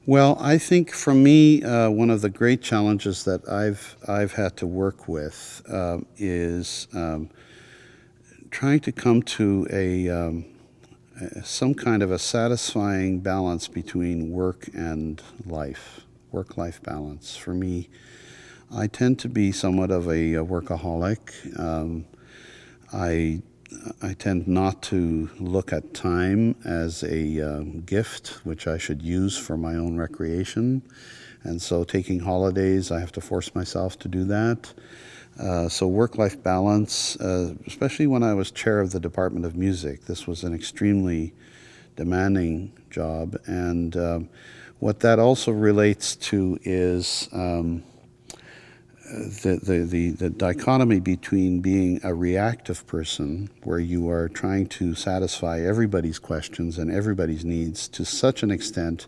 Well, I think for me, one of the great challenges that I've had to work with is trying to come to some kind of a satisfying balance between work and life, work-life balance. For me, I tend to be somewhat of a workaholic. I I tend not to look at time as a gift, which I should use for my own recreation. And so, taking holidays, I have to force myself to do that. So, work life balance, especially when I was chair of the Department of Music, this was an extremely demanding job. And what that also relates to is the dichotomy between being a reactive person, where you are trying to satisfy everybody's questions and everybody's needs to such an extent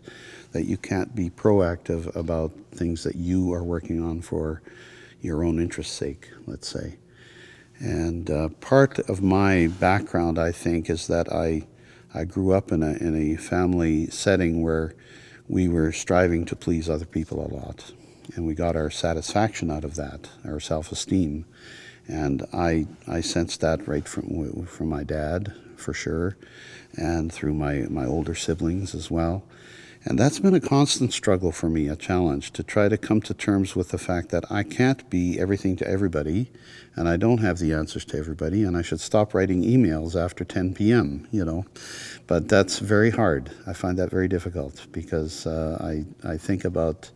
that you can't be proactive about things that you are working on for your own interest's sake, let's say. And part of my background, I think, is that I grew up in a family setting where we were striving to please other people a lot. And we got our satisfaction out of that, our self-esteem. And I sensed that right from my dad, for sure, and through my older siblings as well. And that's been a constant struggle for me, a challenge, to try to come to terms with the fact that I can't be everything to everybody, and I don't have the answers to everybody, and I should stop writing emails after 10 p.m., you know. But that's very hard. I find that very difficult because I think about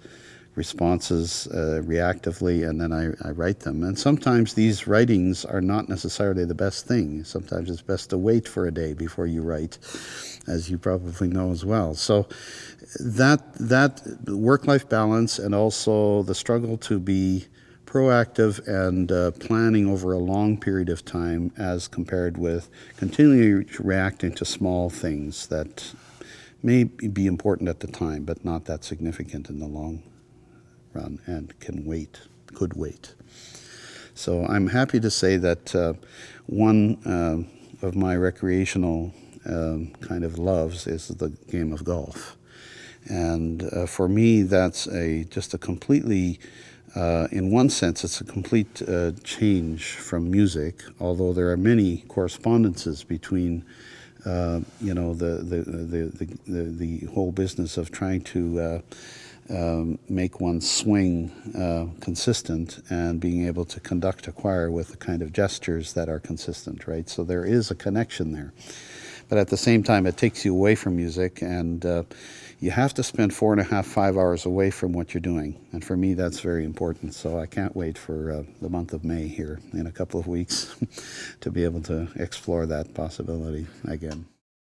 responses reactively, and then I write them. And sometimes these writings are not necessarily the best thing. Sometimes it's best to wait for a day before you write, as you probably know as well. So that work-life balance, and also the struggle to be proactive and planning over a long period of time, as compared with continually reacting to small things that may be important at the time, but not that significant in the long run and could wait. So I'm happy to say that one of my recreational kind of loves is the game of golf. And for me, that's just a completely, in one sense, it's a complete change from music, although there are many correspondences between the whole business of trying to make one's swing consistent, and being able to conduct a choir with the kind of gestures that are consistent, right? So there is a connection there. But at the same time, it takes you away from music, and you have to spend 4.5, 5 hours away from what you're doing. And for me, that's very important. So I can't wait for the month of May here in a couple of weeks to be able to explore that possibility again.